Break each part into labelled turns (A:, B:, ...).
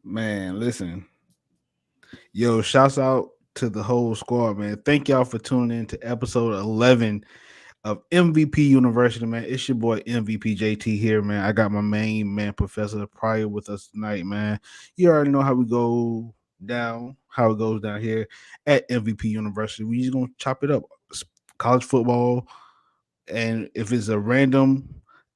A: Man, listen. Yo, shouts out to the whole squad, man. Thank y'all for tuning in to episode 11 of MVP University, man. It's your boy MVP JT here, man. I got my main man, Professor Pryor, with us tonight, man. You already know how we go down, how it goes down here at MVP University. We just gonna chop it up. College football, and if it's a random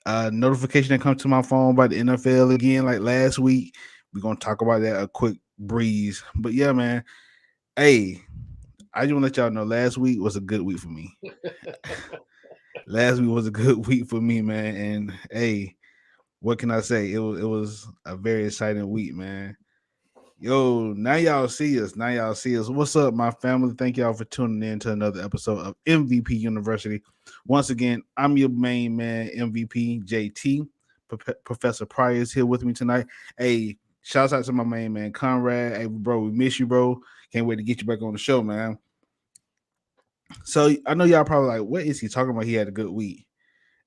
A: notification that comes to my phone by the NFL again, like last week, we're gonna talk about that a quick breeze. But yeah, man. Hey, I just want to let y'all know last week was a good week for me. Last week was a good week for me, man. And hey, what can I say? It was a very exciting week, man. Yo, now y'all see us. Now y'all see us. What's up, my family? Thank y'all for tuning in to another episode of MVP University. Once again, I'm your main man, MVP JT. Professor Pryor is here with me tonight. Hey, shouts out to my main man, Conrad. Hey, bro, we miss you, bro. Can't wait to get you back on the show, man. So I know y'all probably like, what is he talking about? He had a good week.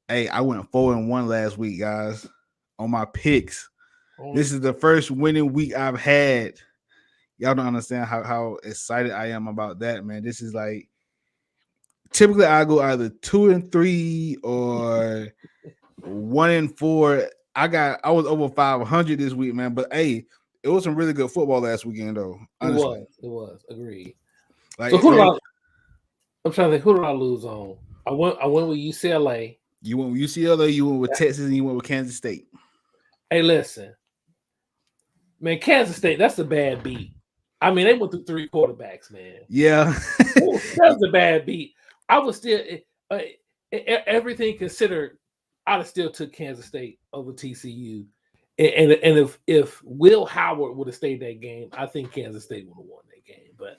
A: Hey, I went 4-1 last week, guys, on my picks. This is the first winning week I've had. Y'all don't understand how excited I am about that, man. This is like typically I go either 2-3 or 1-4. I was over 500 this week, man. But hey, it was some really good football last weekend, though. Honestly,
B: It was. Agreed.
A: like
B: So I'm trying to think. Who did I lose on? I went with UCLA.
A: you went with UCLA, you went with Texas, and you went with Kansas State.
B: Hey, listen, man, Kansas State. That's a bad beat. I mean, they went through 3 quarterbacks, man.
A: Yeah,
B: That's a bad beat. I was still everything considered. I'd have still took Kansas State over TCU. And if Will Howard would have stayed that game, I think Kansas State would have won that game. But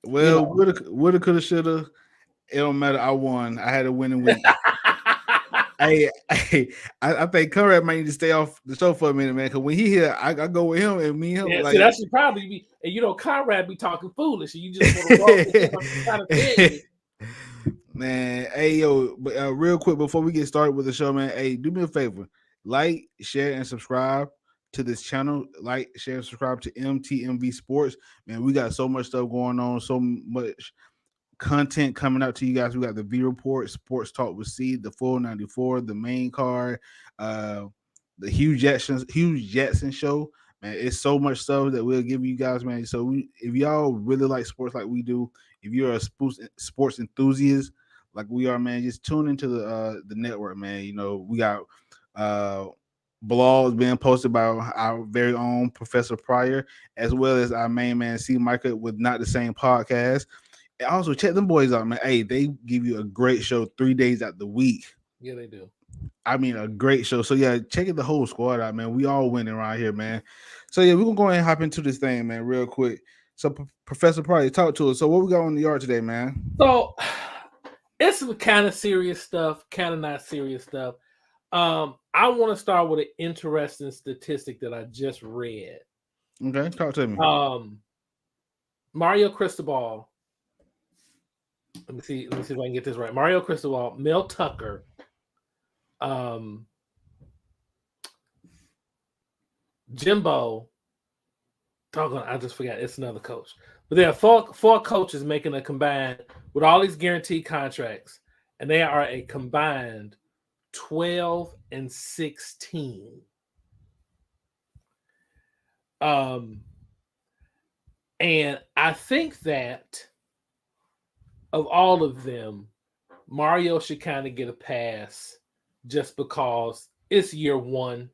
A: well, woulda, coulda, shoulda. It don't matter. I won. I had a winning week. I think Conrad might need to stay off the show for a minute, man. Because when he here, I go with him and me and him.
B: Yeah,
A: like,
B: see, that should probably be. And Conrad be talking foolish, and you just want to
A: man. Hey, yo, but real quick before we get started with the show, man. Hey, do me a favor, like, share, and subscribe to this channel. Like, share, and subscribe to MTMV Sports. Man, we got so much stuff going on, so much content coming out to you guys. We got the V Report, Sports Talk with C, the Full 94, the main card, the Hugh Jackson show. Man, it's so much stuff that we'll give you guys, man. So if y'all really like sports like we do, if you're a sports enthusiast like we are, man, just tune into the network, man. You know, we got uh blogs being posted by our very own Professor Pryor, as well as our main man C Micah with Not the Same Podcast. And also check them boys out, man. Hey, they give you a great show 3 days out the week.
B: Yeah, they do.
A: I mean, a great show. So yeah, check it the whole squad out, man. We all winning around here, man. So yeah, we're gonna go ahead and hop into this thing, man, real quick. So Professor Pryor, talk to us. So what we got on the yard today, man?
B: So it's some kind of serious stuff, kind of not serious stuff. I want to start with an interesting statistic that I just read.
A: Okay, talk to me.
B: Mario Cristobal. Let me see if I can get this right. Mario Cristobal, Mel Tucker, Jimbo. I just forgot. It's another coach. But there are four coaches making a combined with all these guaranteed contracts, and they are a combined 12-16. And I think that of all of them, Mario should kind of get a pass just because it's year one.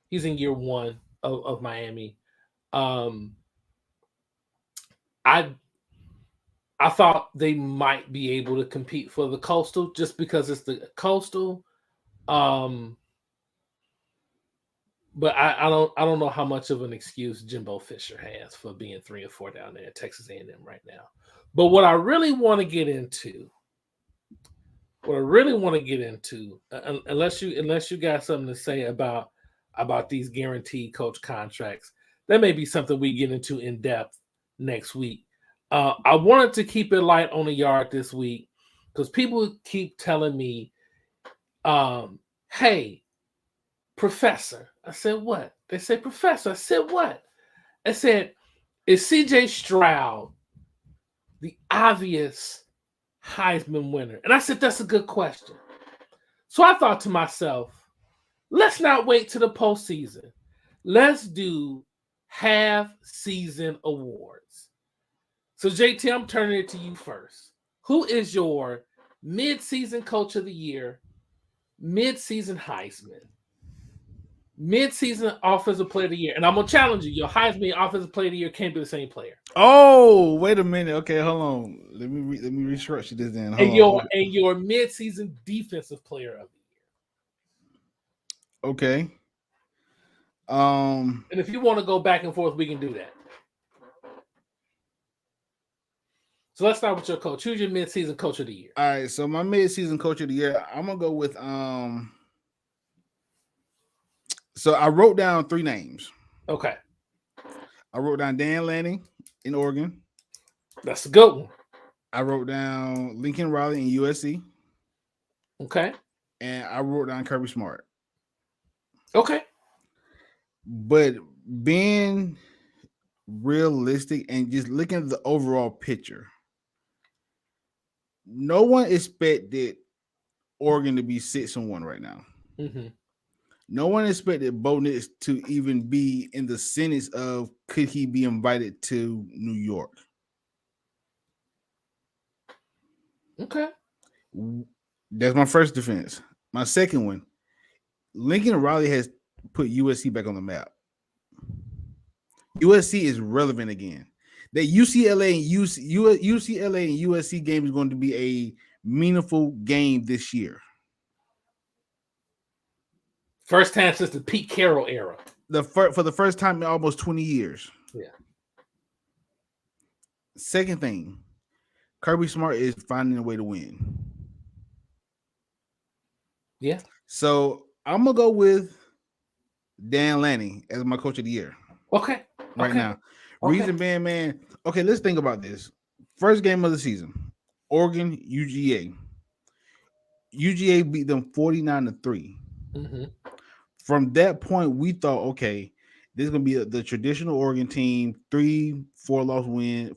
B: He's in year one of Miami. I thought they might be able to compete for the Coastal just because it's the Coastal. But I don't know how much of an excuse Jimbo Fisher has for being 3-4 down there at Texas A&M right now. But what I really want to get into, unless you got something to say about these guaranteed coach contracts, that may be something we get into in depth next week. I wanted to keep it light on the yard this week because people keep telling me, hey, Professor. I said, what? They said, Professor. I said, what? I said, is CJ Stroud the obvious Heisman winner? And I said, that's a good question. So I thought to myself, let's not wait to the postseason. Let's do half-season awards. So, JT, I'm turning it to you first. Who is your mid-season coach of the year, mid-season Heisman, mid-season offensive player of the year? And I'm going to challenge you. Your Heisman offensive player of the year can't be the same player.
A: Oh, wait a minute. Okay, hold on. Let me restructure this then.
B: And your mid-season defensive player of the year.
A: Okay.
B: And if you want to go back and forth, we can do that. So let's start with your coach. Who's your mid-season coach of the year?
A: All right, so my mid-season coach of the year, I'm gonna go with So I wrote down 3 names.
B: Okay.
A: I wrote down Dan Lanning in Oregon.
B: That's a good one.
A: I wrote down Lincoln Riley in USC.
B: Okay.
A: And I wrote down Kirby Smart.
B: Okay.
A: But being realistic and just looking at the overall picture, no one expected Oregon to be 6-1 right now.
B: Mm-hmm.
A: No one expected Bo Nix to even be in the sentence of could he be invited to New York.
B: Okay.
A: That's my first defense. My second one, Lincoln Riley has put USC back on the map. USC is relevant again. That UCLA and USC game is going to be a meaningful game this year.
B: First time since the Pete Carroll era.
A: For the first time in almost 20 years.
B: Yeah.
A: Second thing, Kirby Smart is finding a way to win.
B: Yeah.
A: So I'm gonna go with Dan Lanning as my coach of the year.
B: Okay.
A: Right now. Reason being, man. Okay, let's think about this. First game of the season, Oregon UGA. UGA beat them 49-3.
B: Mm-hmm.
A: From that point, we thought, okay, this is gonna be the traditional Oregon team, 3-4 loss win,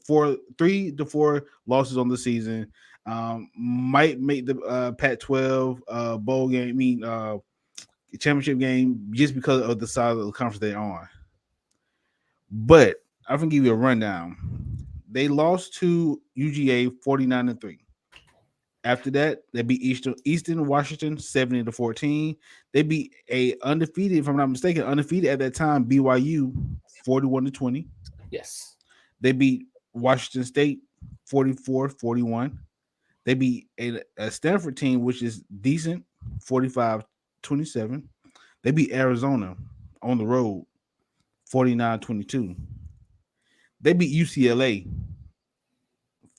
A: 3 to 4 losses on the season. Might make the Pac-12 bowl game, championship game just because of the side of the conference they're on. But I'm gonna give you a rundown. They lost to UGA 49-3. After that, they beat Eastern Washington 70-14. They beat a undefeated, if I'm not mistaken, undefeated at that time, BYU 41-20.
B: Yes.
A: They beat Washington State 44-41. They beat a Stanford team, which is decent, 45-27. They beat Arizona on the road 49-22. They beat UCLA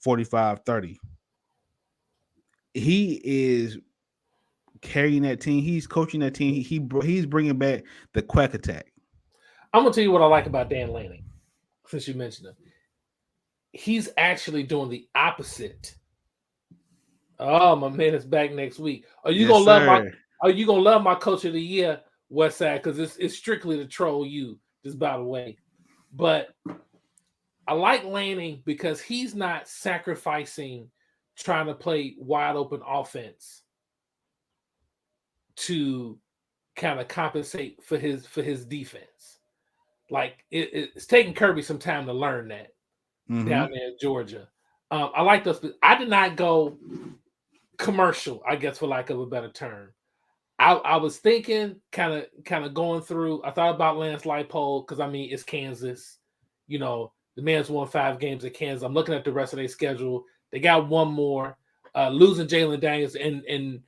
A: 45-30. He is carrying that team. He's coaching that team. He's bringing back the quack attack.
B: I'm gonna tell you what I like about Dan Lanning, since you mentioned him. He's actually doing the opposite. Oh, my man is back next week. Are you gonna love my coach of the year, Westside? Because it's strictly to troll you, just by the way. But I like Lanning because he's not sacrificing trying to play wide open offense to kind of compensate for his defense. Like it's taking Kirby some time to learn that down there in Georgia. I like those. I did not go commercial, I guess, for lack of a better term. I was thinking, kind of going through. I thought about Lance Leipold because it's Kansas. You know, the man's won 5 games at Kansas. I'm looking at the rest of their schedule. They got one more. Losing Jalen Daniels, and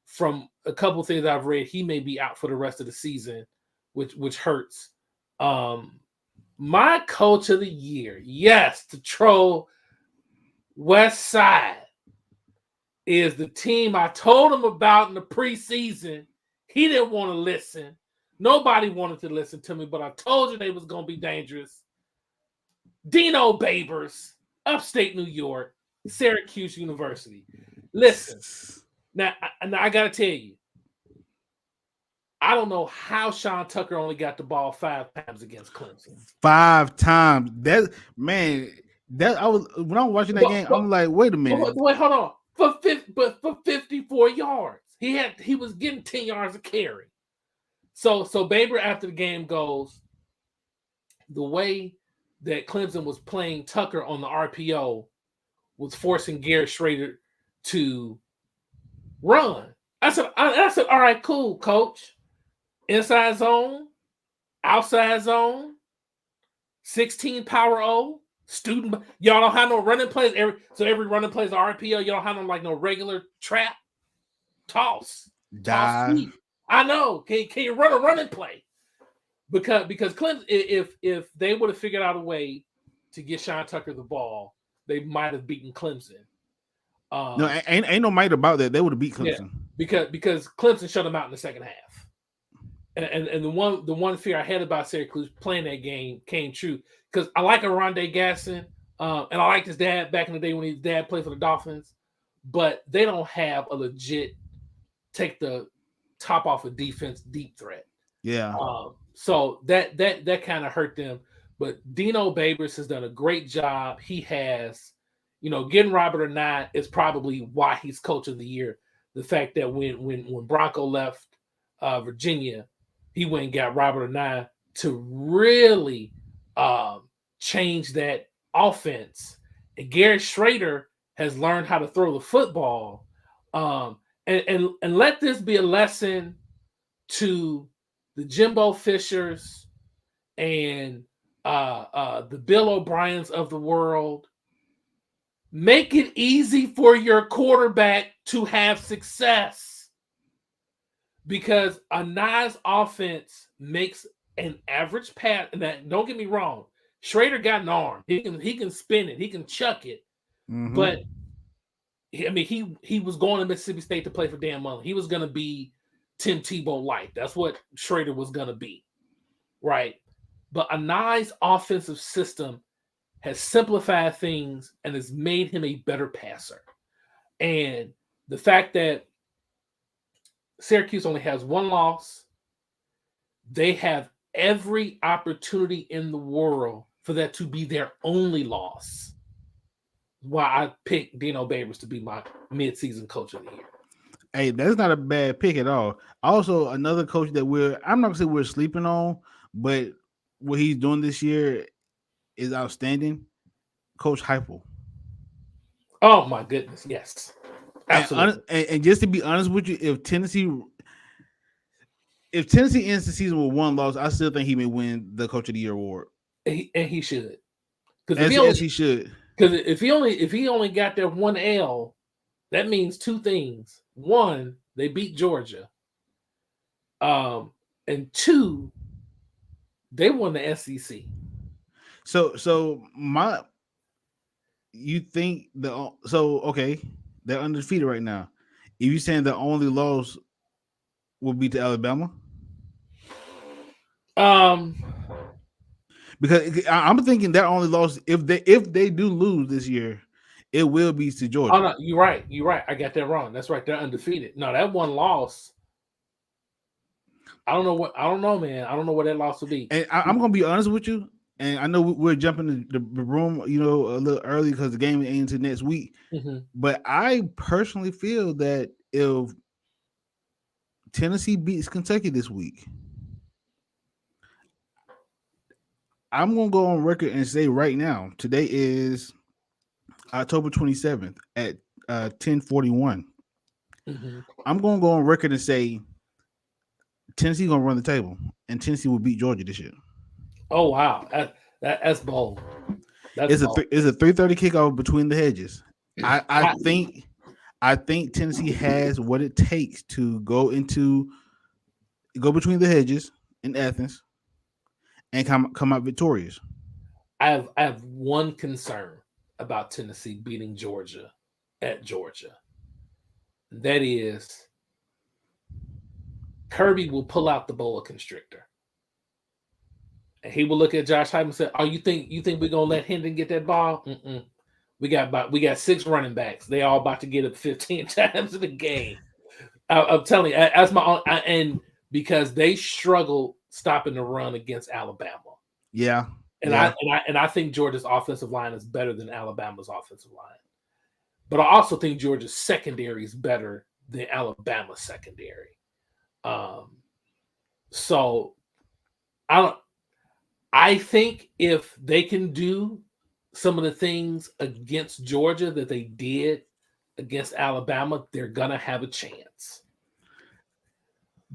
B: from a couple of things I've read, he may be out for the rest of the season, which hurts. My coach of the year, yes, to troll West Side, is the team I told him about in the preseason. He didn't want to listen. Nobody wanted to listen to me, but I told you they was going to be dangerous. Dino Babers, upstate New York, Syracuse University. Listen, now I got to tell you, I don't know how Sean Tucker only got the ball 5 times against Clemson.
A: 5 times. That man, that I was when I was watching that game, I'm like, wait a minute.
B: Wait, hold on. For 54 yards. He was getting 10 yards a carry. So Baber after the game goes, the way that Clemson was playing Tucker on the RPO was forcing Garrett Schrader to run. I said, all right, cool, coach. Inside zone, outside zone, 16 power O, student. Y'all don't have no running plays. Every running play is an RPO. Y'all don't have no regular trap, toss, sweep. I know. Can you run a running play? Because Clemson, if they would have figured out a way to get Sean Tucker the ball, they might have beaten Clemson.
A: No, ain't no might about that. They would have beat Clemson.
B: Yeah, because Clemson shut them out in the second half. And the one fear I had about Syracuse playing that game came true, because I like Arondé Gasson, and I liked his dad back in the day when his dad played for the Dolphins, but they don't have a legit take the top off of defense deep threat.
A: Yeah.
B: So that kind of hurt them. But Dino Babers has done a great job. He has, getting Robert or not is probably why he's coach of the year. The fact that when Bronco left Virginia, he went and got Robert or not to really change that offense. And Garrett Schrader has learned how to throw the football. And let this be a lesson to the Jimbo Fishers and the Bill O'Briens of the world. Make it easy for your quarterback to have success, because a nice offense makes an average pass. And that, don't get me wrong, Schrader got an arm. He can spin it. He can chuck it. Mm-hmm. But I mean, he was going to Mississippi State to play for Dan Mullen. He was going to be Tim Tebow light. That's what Schrader was going to be, right? But a nice offensive system has simplified things and has made him a better passer. And the fact that Syracuse only has one loss, they have every opportunity in the world for that to be their only loss. Why I picked Dino Babers to be my midseason coach of the year.
A: Hey, that's not a bad pick at all. Also, another coach that I'm not gonna say we're sleeping on, but what he's doing this year is outstanding. Coach Heupel.
B: Oh my goodness, yes, absolutely.
A: And just to be honest with you, if Tennessee ends the season with one loss, I still think he may win the Coach of the Year award.
B: And he should,
A: because he should.
B: Because if he only got their one L, that means two things. One, they beat Georgia. And two, they won the SEC.
A: You think okay, they're undefeated right now. If you saying the only loss will be to Alabama? Because I'm thinking their only loss, if they do lose this year, it will be to Georgia.
B: Oh no, you're right. I got that wrong. That's right. They're undefeated. No, that one loss. I don't know, man. I don't know what that loss will be.
A: And I'm gonna be honest with you. And I know we're jumping the room, a little early because the game ain't until next week. Mm-hmm. But I personally feel that if Tennessee beats Kentucky this week, I'm going to go on record and say right now, today is October 27th at 10:41. Mm-hmm. I'm going to go on record and say Tennessee going to run the table, and Tennessee will beat Georgia this year.
B: Oh wow, that's bold.
A: It's a 3:30 kickoff between the hedges. I think Tennessee has what it takes to go between the hedges in Athens and come out victorious.
B: I have one concern about Tennessee beating Georgia at Georgia. That is, Kirby will pull out the boa constrictor. And he will look at Josh Heupel and say, "Oh, you think we're gonna let Hendon get that ball? Mm-mm. We got 6 running backs. They all about to get up 15 times in the game." I'm telling you, that's my own. And because they struggled stopping the run against Alabama.
A: Yeah.
B: And I think Georgia's offensive line is better than Alabama's offensive line. But I also think Georgia's secondary is better than Alabama's secondary. So I think if they can do some of the things against Georgia that they did against Alabama, they're gonna have a chance.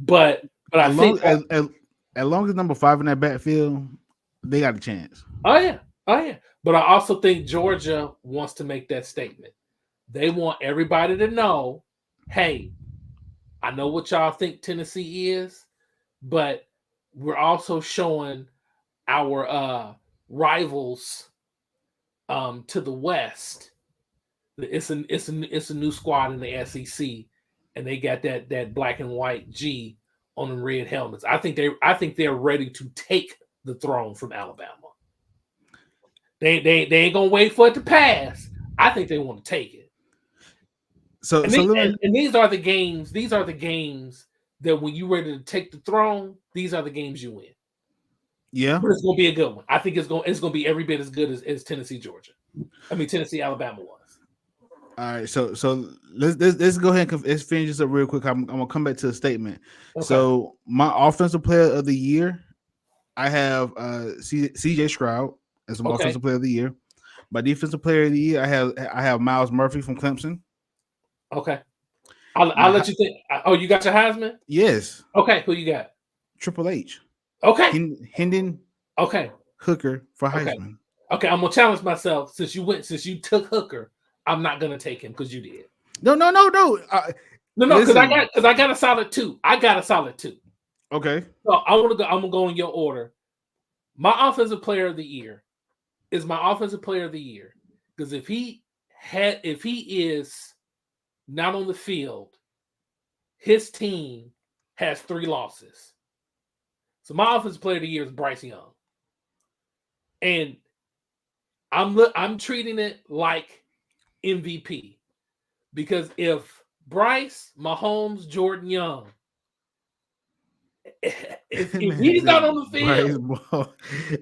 B: But I think
A: as long as number 5 in that backfield, they got a chance.
B: Oh yeah. But I also think Georgia wants to make that statement. They want everybody to know, hey, I know what y'all think Tennessee is, but we're also showing our rivals to the West. It's a new squad in the SEC, and they got that black and white G on them red helmets. I think they're ready to take the throne from Alabama. They ain't gonna wait for it to pass. I think they want to take it. And these are the games. These are the games that when you're ready to take the throne, these are the games you win.
A: Yeah,
B: but it's gonna be a good one. I think it's gonna be every bit as good as Tennessee, Georgia. Tennessee, Alabama was.
A: All right, so let's go ahead and let's finish this up real quick. I'm gonna come back to the statement. Okay. So my offensive player of the year, I have CJ Stroud as my offensive player of the year. My defensive player of the year, I have Miles Murphy from Clemson.
B: Okay, I'll let you think. Oh, you got your Heisman?
A: Yes.
B: Okay, who you got?
A: Triple H.
B: Okay.
A: Hendon.
B: Okay.
A: Hooker for Heisman.
B: Okay, I'm gonna challenge myself since you took Hooker. I'm not gonna take him because you did.
A: No.
B: No, because I got a solid 2. I got a solid 2.
A: Okay.
B: So I'm gonna go in your order. My offensive player of the year is my offensive player of the year because if he is not on the field, his team has 3 losses. So my offensive player of the year is Bryce Young, and I'm treating it like MVP because if Bryce, Mahomes, Jordan Young, if he's not on the field,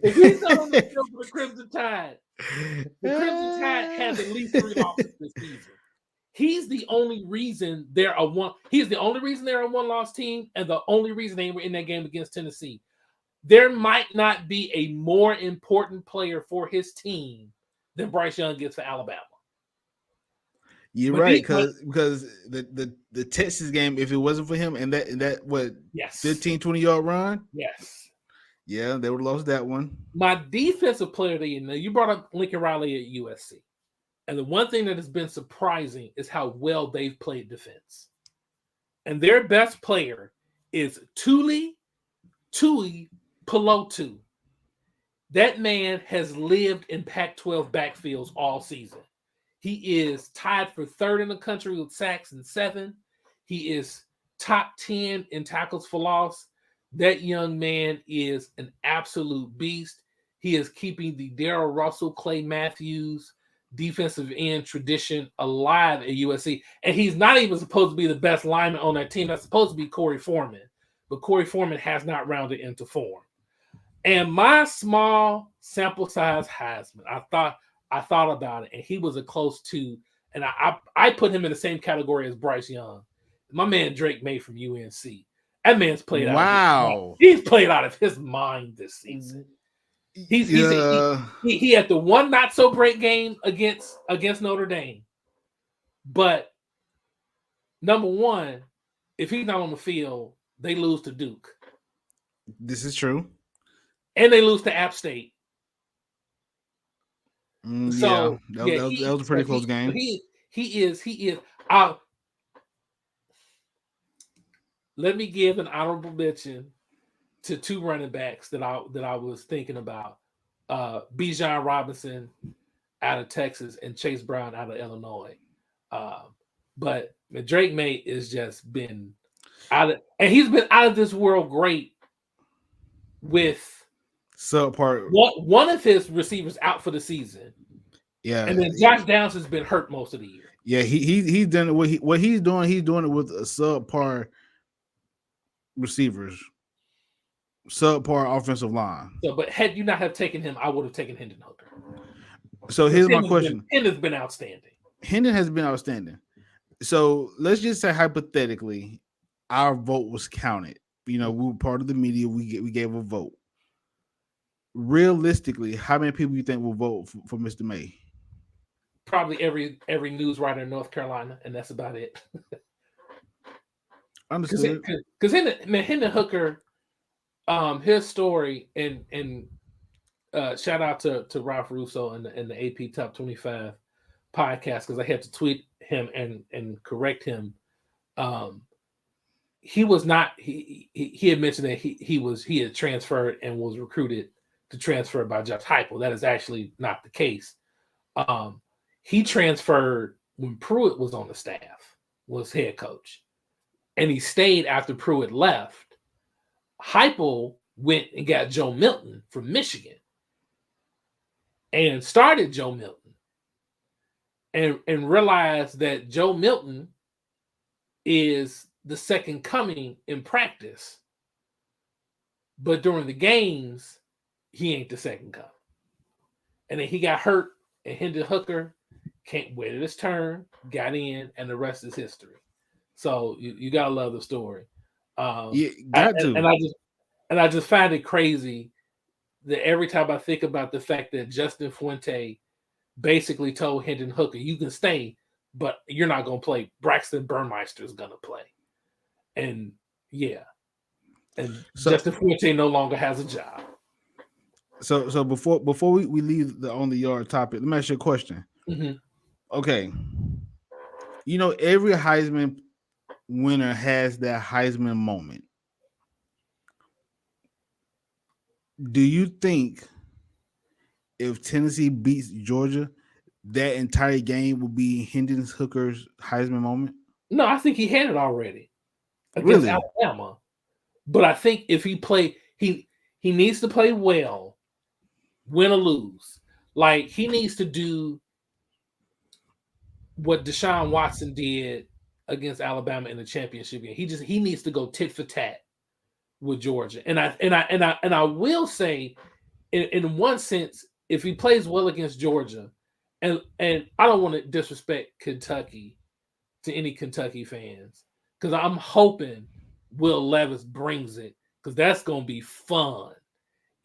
B: if he's not on the field for the Crimson Tide has at least 3 losses this season. He's the only reason they're a 1-loss team, and the only reason they were in that game against Tennessee. There might not be a more important player for his team than Bryce Young gets for Alabama.
A: You're right, because the Texas game, if it wasn't for him and that what 15-20 yard run, yeah, they would have lost that one.
B: My defensive player of the year. Now you brought up Lincoln Riley at USC, and the one thing that has been surprising is how well they've played defense. And their best player is Tuli Pelotu. That man has lived in Pac-12 backfields all season. He is tied for 3rd in the country with sacks and 7. He is top 10 in tackles for loss. That young man is an absolute beast. He is keeping the Darrell Russell, Clay Matthews defensive end tradition alive at USC. And he's not even supposed to be the best lineman on that team. That's supposed to be Corey Foreman. But Corey Foreman has not rounded into form. And my small sample size Heisman, I thought about it, and he was a close 2. And I put him in the same category as Bryce Young. My man Drake May from UNC. That man's played out.
A: Wow.
B: He's played out of his mind this season. He had the one not so great game against Notre Dame. But number one, if he's not on the field, they lose to Duke.
A: This is true.
B: And they lose to App State.
A: That was a pretty close game.
B: He is. Let me give an honorable mention to 2 running backs that I was thinking about. Bijan Robinson out of Texas and Chase Brown out of Illinois. But Drake May has just been he's been out of this world great with
A: subpar.
B: One of his receivers out for the season.
A: Yeah,
B: and then Josh Downs has been hurt most of the year.
A: Yeah, he's done what he's doing. He's doing it with a subpar receivers, subpar offensive line.
B: So, but had you not have taken him, I would have taken Hendon Hooker.
A: So here's my question:
B: Hendon's been outstanding.
A: Hendon has been outstanding. So let's just say hypothetically, our vote was counted. We were part of the media. We gave a vote. Realistically, how many people you think will vote for Mr. May?
B: Probably every news writer in North Carolina, and that's about it.
A: Understood.
B: Because Hendon Hooker, his story and shout out to Ralph Russo and the AP Top 25 podcast, because I had to tweet him and correct him. He was not. He had mentioned that he had transferred and was recruited to transfer by Josh Heupel. That is actually not the case. He transferred when Pruitt was on the staff, was head coach, and he stayed after Pruitt left. Heupel went and got Joe Milton from Michigan and started Joe Milton, and realized that Joe Milton is the second coming in practice, but during the games, he ain't the second coming. And then he got hurt, and Hendon Hooker waited his turn, got in, and the rest is history. So you gotta love the story. And I just find it crazy that every time I think about the fact that Justin Fuente basically told Hendon Hooker, "You can stay, but you're not gonna play. Braxton Burmeister is gonna play." And Justin Fuente no longer has a job.
A: So before we leave the on the yard topic, let me ask you a question.
B: Mm-hmm.
A: Okay, every Heisman winner has that Heisman moment. Do you think if Tennessee beats Georgia, that entire game will be Hendon Hooker's Heisman moment?
B: No, I think he had it already against Alabama. But I think if he needs to play well, win or lose. Like, he needs to do what Deshaun Watson did against Alabama in the championship game. He needs to go tit for tat with Georgia. And I will say, in one sense, if he plays well against Georgia, and I don't want to disrespect Kentucky to any Kentucky fans, because I'm hoping Will Levis brings it, because that's going to be fun.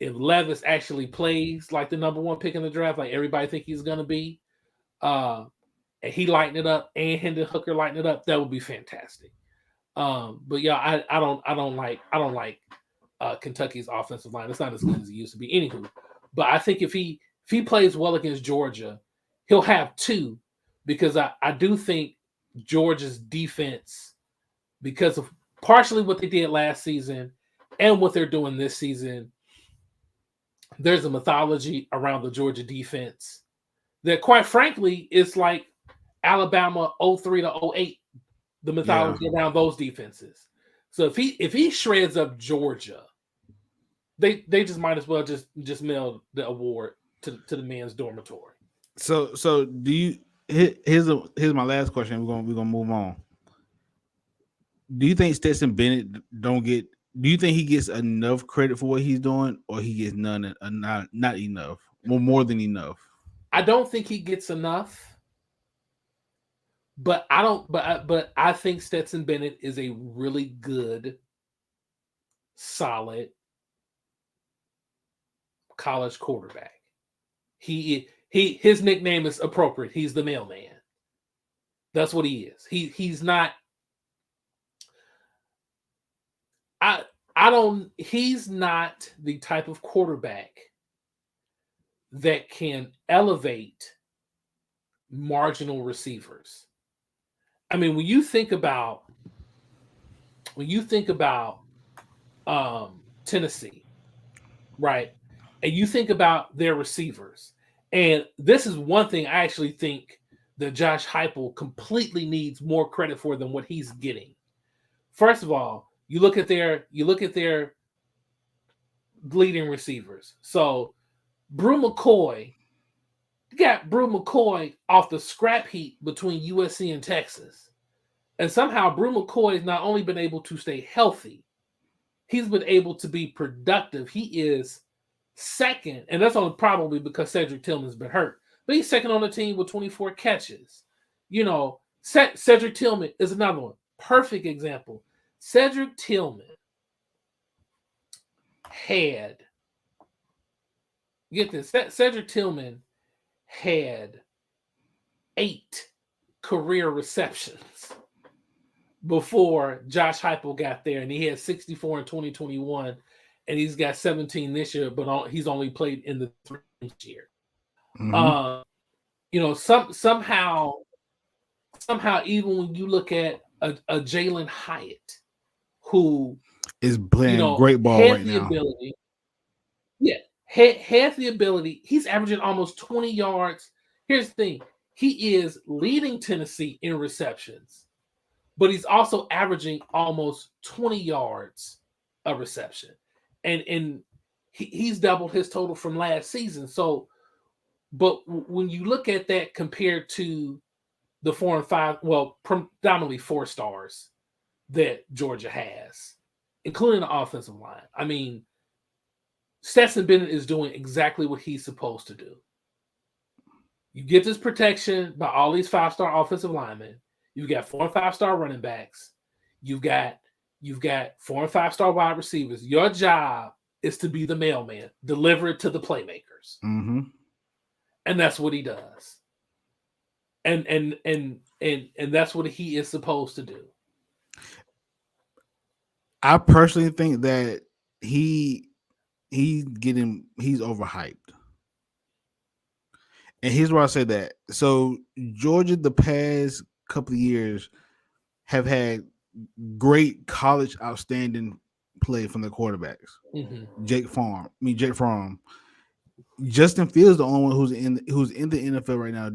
B: If Levis actually plays like the number one pick in the draft, like everybody think he's going to be, and he lighten it up, and Hendon Hooker lighten it up, that would be fantastic. But yeah, I don't like Kentucky's offensive line. It's not as good as it used to be. Anywho, but I think if he plays well against Georgia, he'll have two, because I do think Georgia's defense, because of partially what they did last season and what they're doing this season, there's a mythology around the Georgia defense that, quite frankly, is like Alabama 03 to 08, the mythology around those defenses. So if he shreds up Georgia, they just might as well just mail the award to the men's dormitory.
A: So do you? Here's my last question. We're gonna move on. Do you think Stetson Bennett do you think he gets enough credit for what he's doing, or he gets none, not enough, more than enough?
B: I don't think he gets enough, but I think Stetson Bennett is a really good, solid college quarterback. His nickname is appropriate. He's the mailman. That's what he is. He's not. He's not the type of quarterback that can elevate marginal receivers. I mean, when you think about Tennessee, right? And you think about their receivers, and this is one thing I actually think that Josh Heupel completely needs more credit for than what he's getting. First of all, you look at their leading receivers. So Brew McCoy, you got Brew McCoy off the scrap heap between USC and Texas. And somehow Brew McCoy has not only been able to stay healthy, he's been able to be productive. He is second, and that's only probably because Cedric Tillman's been hurt. But he's second on the team with 24 catches. You know, Cedric Tillman is another one. Perfect example. Cedric Tillman had, get this, Cedric Tillman had 8 career receptions before Josh Heupel got there, and he had 64 in 2021, and he's got 17 this year, but he's only played in the 3 this year.
A: Mm-hmm.
B: You know, somehow, even when you look at a Jalen Hyatt, who
A: is playing great ball
B: has
A: right
B: the
A: now.
B: ability, has the ability. He's averaging almost 20 yards. Here's the thing: he is leading Tennessee in receptions, but he's also averaging almost 20 yards a reception, and he's doubled his total from last season. So, but when you look at that compared to the 4 and 5, well, predominantly 4 stars that Georgia has, including the offensive line, I mean, Stetson Bennett is doing exactly what he's supposed to do. You get this protection by all these 5-star offensive linemen. You've got 4 and 5-star running backs. You've got 4 and 5-star wide receivers. Your job is to be the mailman, deliver it to the playmakers, and that's what he does. And that's what he is supposed to do.
A: I personally think that he's overhyped. And here's why I say that. So Georgia, the past couple of years, have had great college outstanding play from the quarterbacks. Jake Fromm. Justin Fields the only one who's in the NFL right now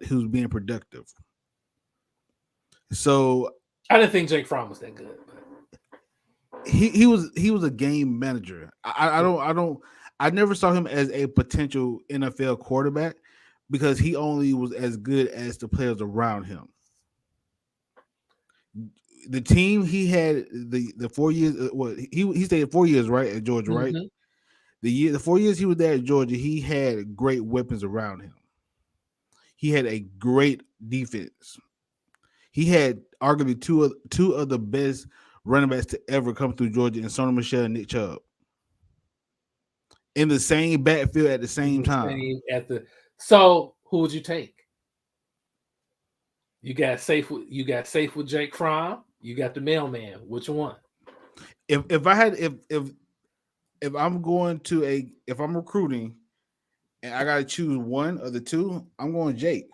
A: who's being productive. So
B: I didn't think Jake Fromm was that good.
A: He was a game manager. I never saw him as a potential NFL quarterback because he only was as good as the players around him. The team he had the 4 years, he stayed 4 years, right, at Georgia, right? The 4 years he was there at Georgia, he had great weapons around him. He had a great defense. He had arguably two of the best running backs to ever come through Georgia, and Sonny Michel and Nick Chubb, in the same backfield at the same time.
B: So who would you take? You got safe with Jake Fromm. You got the mailman. Which one?
A: If I'm recruiting and I gotta choose one of the two, I'm going Jake.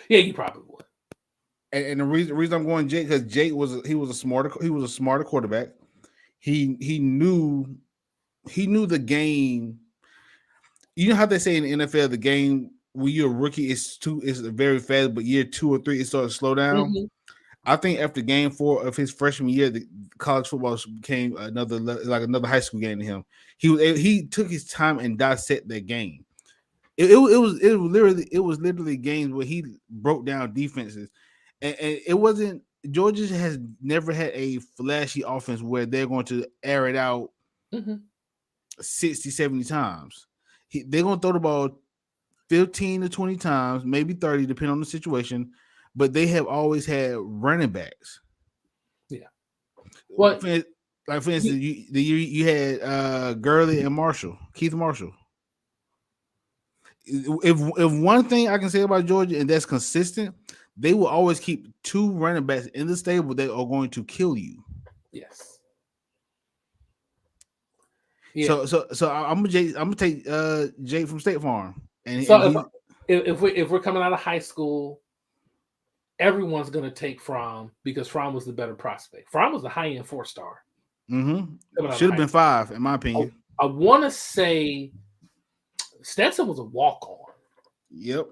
B: Yeah, you probably would.
A: And the reason I'm going Jake, because Jake was a smarter quarterback. He knew the game. You know how they say in the NFL, the game when you're a rookie is very fast, but year 2 or 3 it starts to slow down. I think after game 4 of his freshman year, the college football became another high school game to him. He took his time and dissect that game. It was literally games where he broke down defenses, and it wasn't. Georgia has never had a flashy offense where they're going to air it out 60, 70 times. They're going to throw the ball 15 to 20 times, maybe 30, depending on the situation. But they have always had running backs.
B: Yeah.
A: What? For instance, you had Gurley and Keith Marshall. If one thing I can say about Georgia, and that's consistent, they will always keep 2 running backs in the stable that are going to kill you.
B: Yes. Yeah.
A: So I'm gonna take Jake from State Farm. And
B: so if we're coming out of high school, everyone's gonna take Fromm because Fromm was the better prospect. Fromm was the high-end 4-star.
A: Should have been 5, in my opinion.
B: I want to say Stetson was a walk-on.
A: Yep.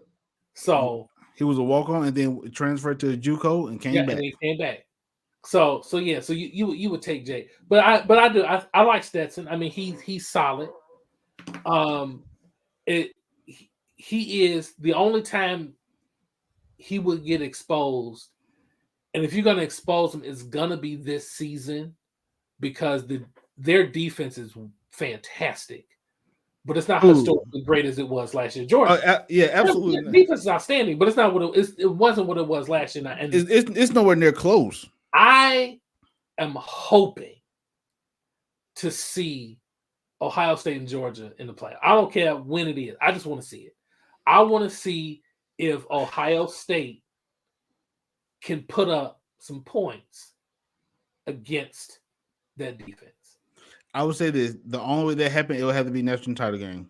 B: So
A: he was a walk-on and then transferred to JUCO and came back.
B: And he came back. So you would take Jay, but I like Stetson. I mean, he's solid. He is the only time he would get exposed And if you're going to expose them, it's going to be this season because their defense is fantastic, but it's not
A: Ooh.
B: historically great as it was last year. Georgia,
A: Yeah,
B: their
A: absolutely.
B: defense is outstanding, but it's not it wasn't what it was last year. And
A: It's nowhere near close.
B: I am hoping to see Ohio State and Georgia in the playoff. I don't care when it is. I just want to see it. I want to see if Ohio State can put up some points against that defense.
A: I would say this: the only way that happened, it would have to be national title game,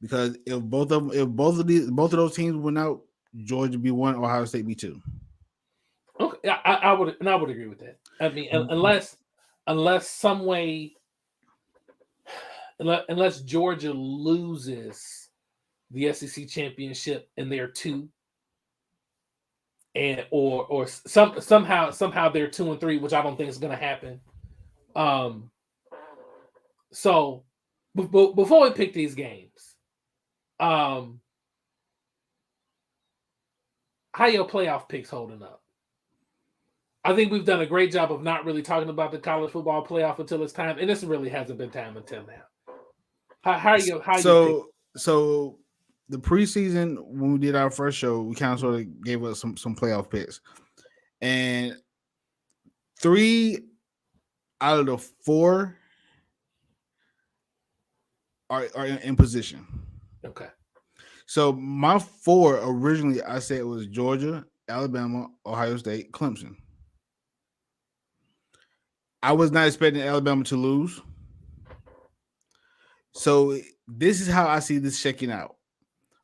A: because if both of those teams went out, Georgia be one, Ohio State be two.
B: Okay, I would agree with that. I mean, unless some way, unless Georgia loses the SEC championship and they're two, and or somehow they're 2-3, which I don't think is going to happen. So before we pick these games, how your playoff picks holding up? I think we've done a great job of not really talking about the college football playoff until it's time, and this really hasn't been time until now. How are you?
A: So the preseason, when we did our first show, we kind of sort of gave us some playoff picks, and 3 out of the 4 are in position.
B: Okay.
A: So my 4 originally, I said it was Georgia, Alabama, Ohio State, Clemson. I was not expecting Alabama to lose. So this is how I see this shaking out.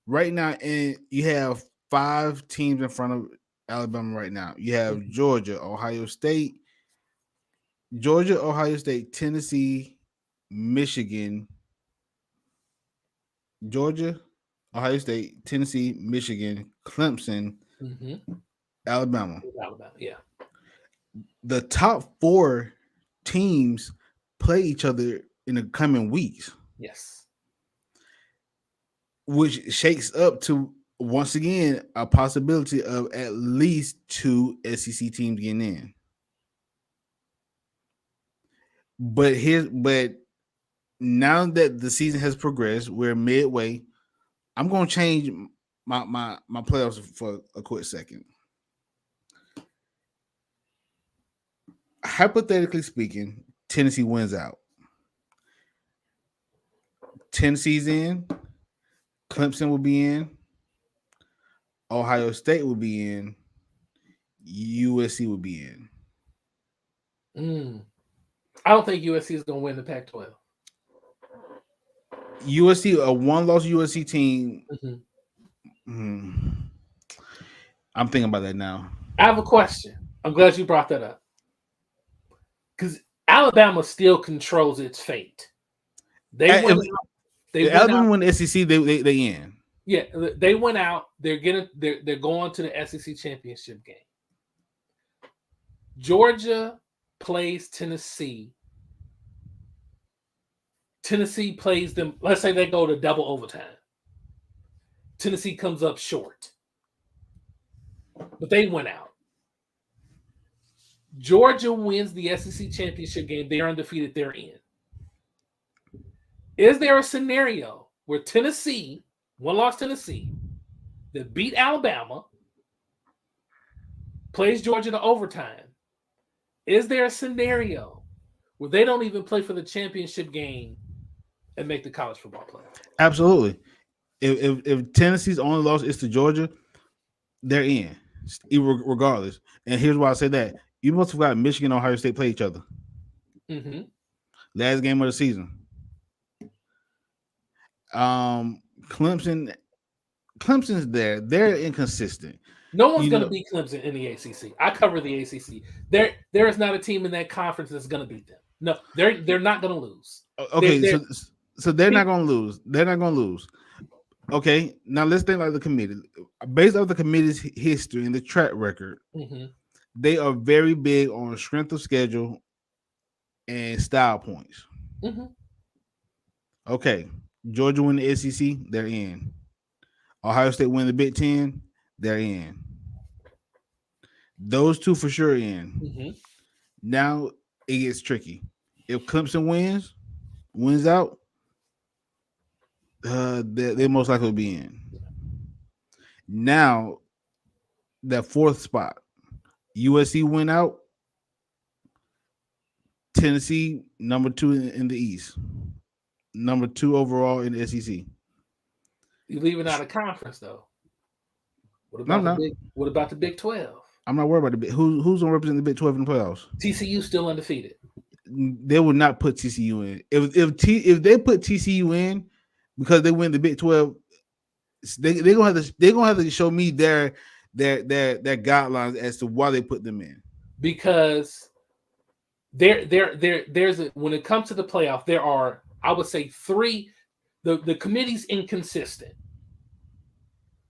A: Right now, and you have 5 teams in front of Alabama right now. You have Georgia, Ohio State, Tennessee, Michigan, Georgia, Ohio State, Tennessee, Michigan, Clemson, Alabama.
B: Yeah.
A: The top 4 teams play each other in the coming weeks.
B: Yes.
A: Which shakes up to, once again, a possibility of at least 2 SEC teams getting in. But now that the season has progressed, we're midway. I'm going to change my playoffs for a quick second. Hypothetically speaking, Tennessee wins out. Tennessee's in. Clemson will be in. Ohio State will be in. USC will be
B: in. I don't think USC is going to win the Pac-12.
A: USC, a one-loss USC team. I'm thinking about that now.
B: I have a question. I'm glad you brought that up. Because Alabama still controls its fate.
A: Alabama win the SEC, they in.
B: Yeah, they went out. They're going to the SEC championship game. Georgia plays Tennessee. Tennessee plays them. Let's say they go to double overtime. Tennessee comes up short, but they went out. Georgia wins the SEC championship game. They are undefeated. They're in. Is there a scenario where Tennessee, one-loss Tennessee, that beat Alabama, plays Georgia to overtime? Is there a scenario where they don't even play for the championship game and make the college football playoff?
A: Absolutely. If Tennessee's only loss is to Georgia, they're in, regardless. And here's why I say that. You must have got Michigan and Ohio State play each other. Last game of the season. Clemson's there. They're inconsistent.
B: No one's going to beat Clemson in the ACC. I cover the ACC. There is not a team in that conference that's going to beat them. No, they're not going to lose.
A: Okay, so they're not going to lose. They're not going to lose. Okay, now let's think like the committee. Based on the committee's history and the track record, they are very big on strength of schedule and style points. Okay, Georgia win the SEC, they're in. Ohio State win the Big Ten, they're in. Those two for sure in.
B: Mm-hmm.
A: Now it gets tricky. If Clemson wins out, they most likely will be in. Now that fourth spot, USC win out, Tennessee number two in the East, number two overall in the SEC.
B: You leaving out a conference though. What
A: No,
B: about
A: I'm
B: the
A: not.
B: big? What about the Big 12?
A: I'm not worried about the big. Who's gonna represent the Big 12 in the playoffs?
B: TCU still undefeated
A: They would not put TCU in. If they put TCU in because they win the Big 12, they gonna have to show me their guidelines as to why they put them in.
B: because there's when it comes to the playoff, there are, I would say, three. The committee's inconsistent,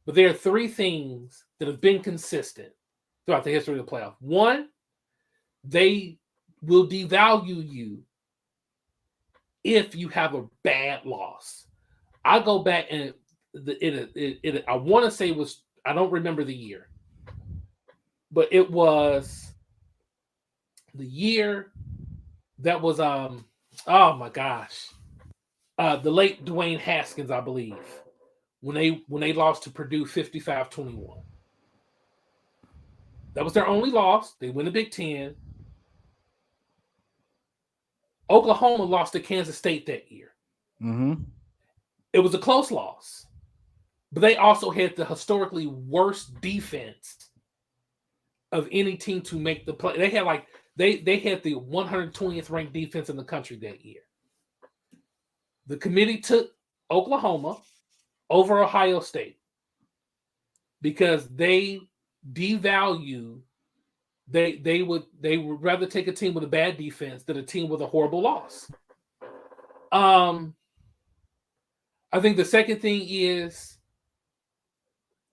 B: but there are three things that have been consistent throughout the history of the playoff. One, they will devalue you if you have a bad loss. I go back and I want to say it was, I don't remember the year, but it was the year that was oh my gosh, the late Dwayne Haskins, I believe, when they lost to Purdue 55-21. That was their only loss. They win the Big Ten. Oklahoma lost to Kansas State that year.
A: Mm-hmm.
B: It was a close loss, but they also had the historically worst defense of any team to make the play. They had they had the 120th ranked defense in the country that year. The committee took Oklahoma over Ohio State because they devalue. They would rather take a team with a bad defense than a team with a horrible loss. I think the second thing is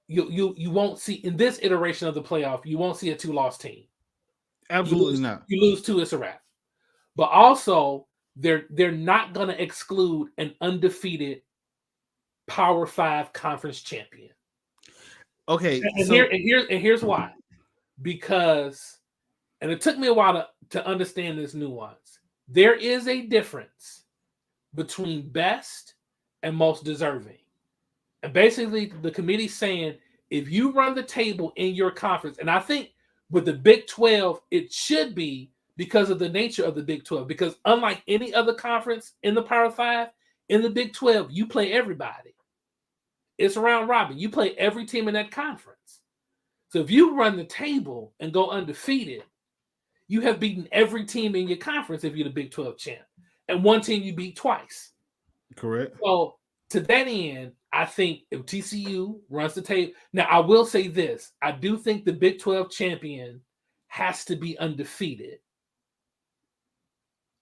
B: you won't see in this iteration of the playoff, you won't see a 2-loss team.
A: Absolutely not.
B: You lose 2, it's a wrap. But also they're not going to exclude an undefeated Power 5 conference champion.
A: Okay,
B: and here's why. Because, and it took me a while to understand this nuance. There is a difference between best and most deserving. And basically, the committee's saying, if you run the table in your conference, and I think with the Big 12, it should be because of the nature of the Big 12. Because unlike any other conference in the Power 5, in the Big 12, you play everybody. It's a round robin. You play every team in that conference. So if you run the table and go undefeated, you have beaten every team in your conference if you're the Big 12 champ. And one team you beat twice.
A: Correct.
B: So to that end, I think if TCU runs the table, now I will say this: I do think the Big 12 champion has to be undefeated.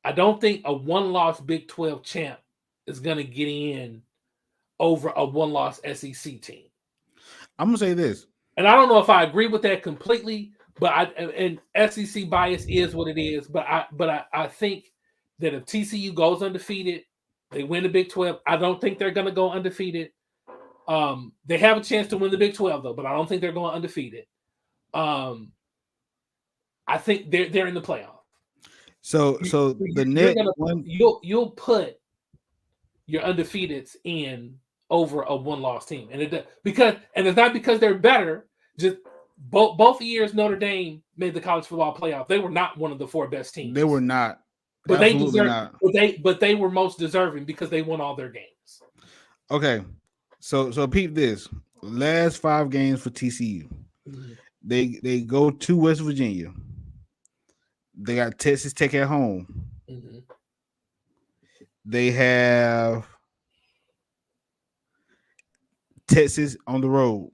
B: I don't think a one-loss Big 12 champ is going to get in over a one-loss SEC team.
A: I'm gonna say this,
B: and I don't know if I agree with that completely, but and SEC bias is what it is. But I think that if TCU goes undefeated, they win the Big 12. I don't think they're going to go undefeated. They have a chance to win the Big 12 though, but I don't think they're going undefeated. I think they're in the playoff.
A: So the net one,
B: you'll put your undefeateds in over a one-loss team, and it's not because they're better. Just both years Notre Dame made the college football playoff. They were not one of the 4 best teams.
A: They were not.
B: But they deserve. But they were most deserving because they won all their games.
A: Okay, so peep this. Last 5 games for TCU. Mm-hmm. They go to West Virginia. They got Texas Tech at home. Mm-hmm. They have Texas on the road.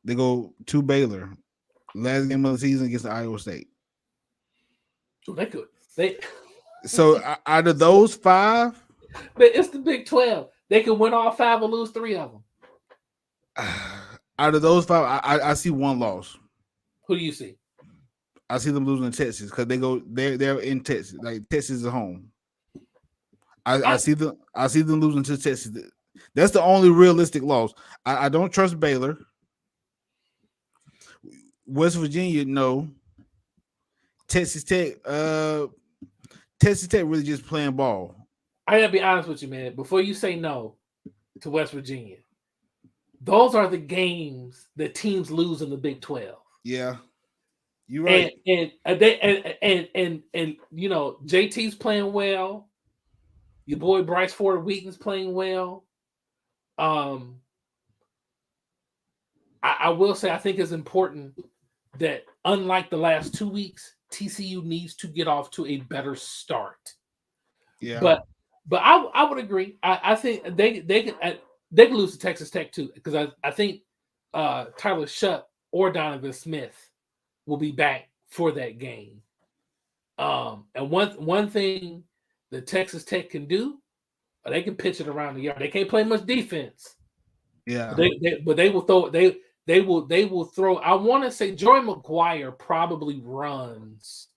A: They go to Baylor. Last game of the season against Iowa State.
B: So they could.
A: So out of those 5,
B: but it's the Big 12. They can win all 5 or lose 3 of them.
A: Out of those 5, I see one loss.
B: Who do you see?
A: I see them losing to Texas because they're in Texas. Like Texas is home. I see them losing to Texas. That's the only realistic loss. I don't trust Baylor. West Virginia, no. Texas Tech, Texas Tech really just playing ball.
B: I gotta be honest with you, man. Before you say no to West Virginia, those are the games that teams lose in the Big 12.
A: Yeah, you're right.
B: And you know, JT's playing well. Your boy Bryce Ford Wheaton's playing well. Um, I will say I think it's important that unlike the last 2 weeks, TCU needs to get off to a better start.
A: Yeah,
B: But I would agree. I think they can lose to Texas Tech too, because I think Tyler Shutt or Donovan Smith will be back for that game. And one thing that Texas Tech can do, they can pitch it around the yard. They can't play much defense.
A: yeah,
B: But they will throw they will throw. I want to say Joey McGuire probably runs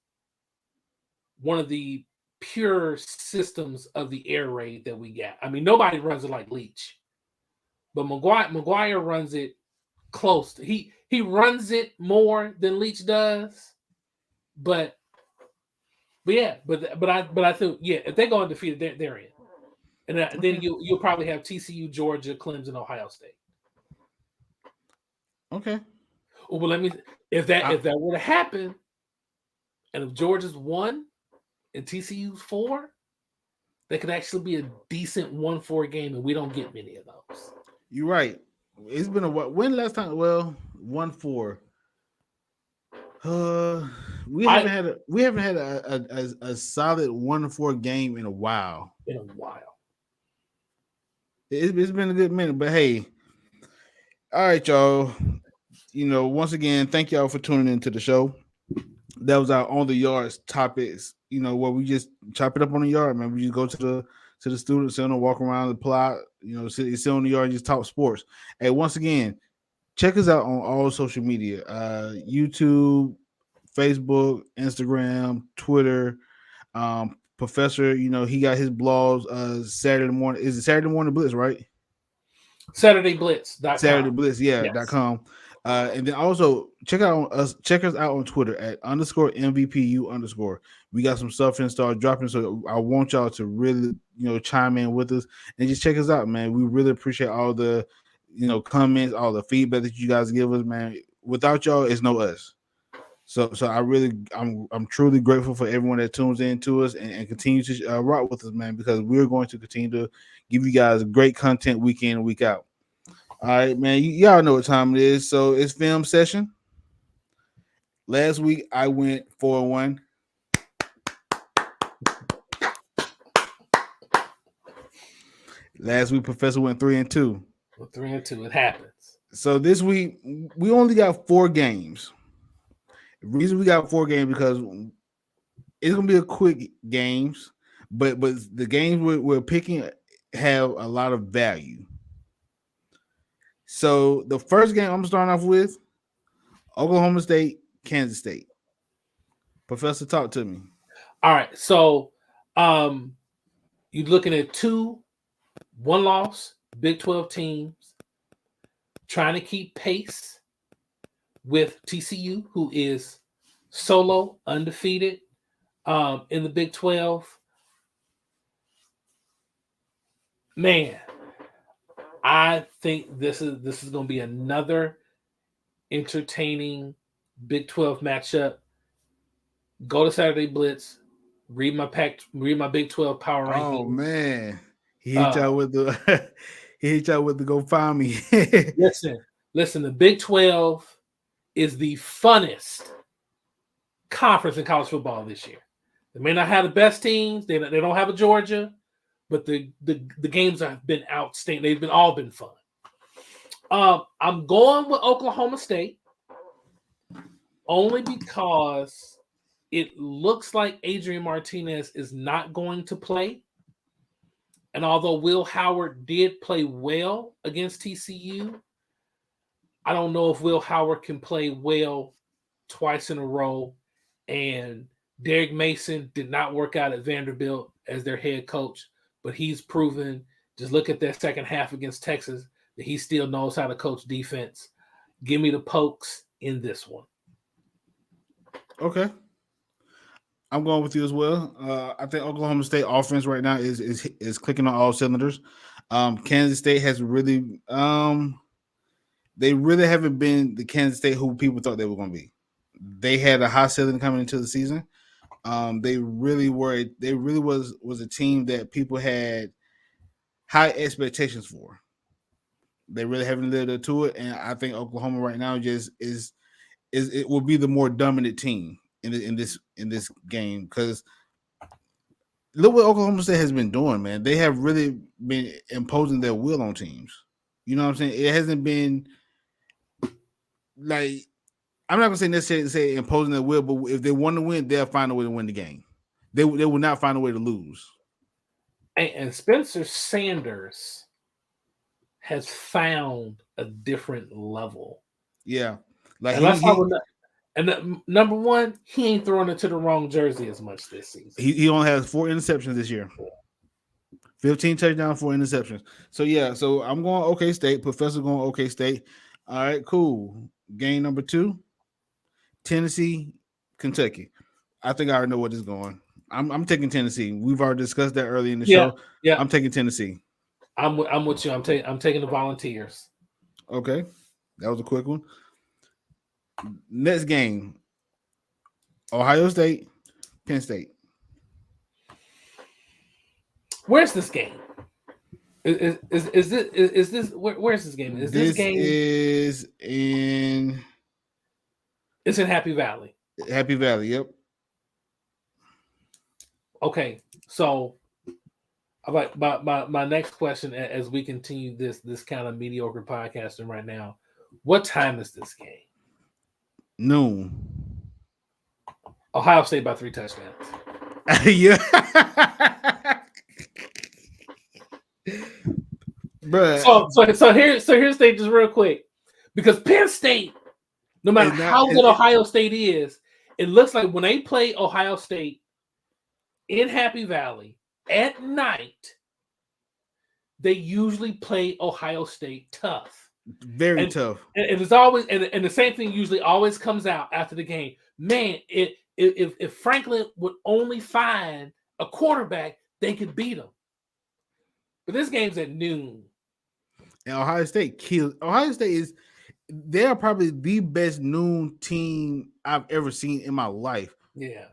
B: one of the pure systems of the air raid that we got. I mean, nobody runs it like Leach, but McGuire runs it close. He runs it more than Leach does, but yeah, but I think yeah, if they go undefeated, they're in, and then you'll probably have TCU, Georgia, Clemson, Ohio State.
A: okay.
B: Oh, well, let me if that were to happen, and if Georgia's 1 and TCU's 4, that could actually be a decent 1-4 game, and we don't get many of those.
A: You're right. It's been a while. When last time? Well, 1-4. We haven't had a solid 1-4 game in a while. It's been a good minute, but hey, all right, y'all. You know, once again, thank y'all for tuning into the show. That was our on the yards topics. You know, where we just chop it up on the yard, man. We just go to the student center, walk around the plot. You know, sit on the yard and just talk sports. Hey, once again, check us out on all social media: YouTube, Facebook, Instagram, Twitter. Professor, you know, he got his blogs Saturday morning. Is it Saturday Morning Blitz, right?
B: SaturdayBlitz.com.
A: Saturday Blitz, yeah, yes. .com. And then also check us out on Twitter at _MVPU_. We got some stuff and start dropping, so I want y'all to really, you know, chime in with us and just check us out, man. We really appreciate all the, you know, comments, all the feedback that you guys give us, man. Without y'all, it's no us. So I'm truly grateful for everyone that tunes in to us and continues to rock with us, man, because we're going to continue to give you guys great content week in and week out. All right, man. Y'all know what time it is. So it's film session. Last week I went 4-1. Last week Professor went 3-2.
B: Well, 3-2. It happens.
A: So this week we only got 4 games. The reason we got 4 games because it's gonna be a quick games, but the games we're picking have a lot of value. So the first game I'm starting off with Oklahoma State, Kansas State. Professor, talk to me.
B: All right. So you're looking at 2 1-loss Big 12 teams trying to keep pace with TCU, who is solo undefeated in the Big 12. Man, I think this is going to be another entertaining Big 12 matchup. Go to Saturday Blitz, read my Big 12 power rankings.
A: Oh man, he hit y'all with the go find me.
B: listen. The Big 12 is the funnest conference in college football this year. They may not have the best teams. They don't have a Georgia, but the games have been outstanding. They've all been fun. I'm going with Oklahoma State only because it looks like Adrian Martinez is not going to play. And although Will Howard did play well against TCU, I don't know if Will Howard can play well twice in a row. And Derek Mason did not work out at Vanderbilt as their head coach, but he's proven, just look at that second half against Texas, that he still knows how to coach defense. Give me the Pokes in this one.
A: Okay. I'm going with you as well. I think Oklahoma State offense right now is clicking on all cylinders. Kansas State has really they really haven't been the Kansas State who people thought they were going to be. They had a high ceiling coming into the season. They really were. They really was a team that people had high expectations for. They really haven't lived up to it, and I think Oklahoma right now just is it will be the more dominant team in this game because look what Oklahoma State has been doing, man. They have really been imposing their will on teams. You know what I'm saying? It hasn't been like I'm not gonna say necessarily say imposing their will, but if they want to win, they'll find a way to win the game. They will not find a way to lose.
B: And Spencer Sanders has found a different level.
A: Yeah, like
B: And that's how. And number one, he ain't throwing it to the wrong jersey as much this season.
A: he only has 4 interceptions this year. 15 touchdowns, 4 interceptions. So yeah, so I'm going OK State. Professor going OK State. All right, cool. Game number 2, Tennessee, Kentucky. I think I already know what is going. I'm taking Tennessee. We've already discussed that early in the show.
B: Yeah,
A: I'm taking Tennessee.
B: I'm with you. I'm taking the Volunteers.
A: Okay, that was a quick one. Next game, Ohio State, Penn State.
B: Where's this game? Is this where's this game? This game
A: is in?
B: It's in Happy Valley.
A: Happy Valley. Yep.
B: Okay, so about my next question as we continue this kind of mediocre podcasting right now. What time is this game?
A: Noon.
B: Ohio State by 3 touchdowns.
A: Yeah. Bruh.
B: So here's the just real quick. Because Penn State, no matter how good Ohio State is, it looks like when they play Ohio State in Happy Valley at night, they usually play Ohio State tough.
A: Very tough.
B: And it's always and the same thing usually always comes out after the game. Man, if Franklin would only find a quarterback, they could beat him. But this game's at noon.
A: And Ohio State kills. Ohio State they are probably the best noon team I've ever seen in my life.
B: Yeah.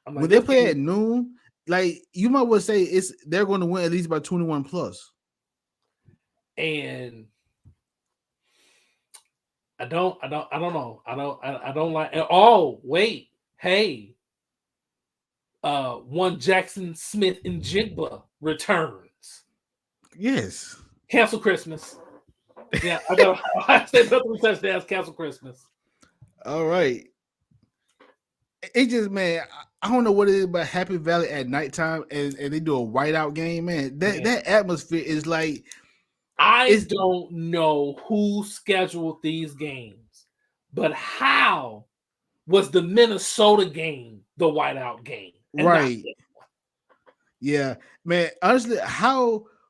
A: When they play at noon, like you might well say they're going to win at least by 21 plus.
B: And I don't know. I don't like. Oh wait, hey, one Jackson Smith and Jigba returns.
A: Yes.
B: Cancel Christmas. Yeah, I got Ohio State 3 touchdowns. Cancel Christmas.
A: All right. It just, man, I don't know what it is about Happy Valley at nighttime and they do a whiteout game, man. That atmosphere is like.
B: I don't know who scheduled these games, but how was the Minnesota game the whiteout game?
A: Right. Yeah, man. Honestly,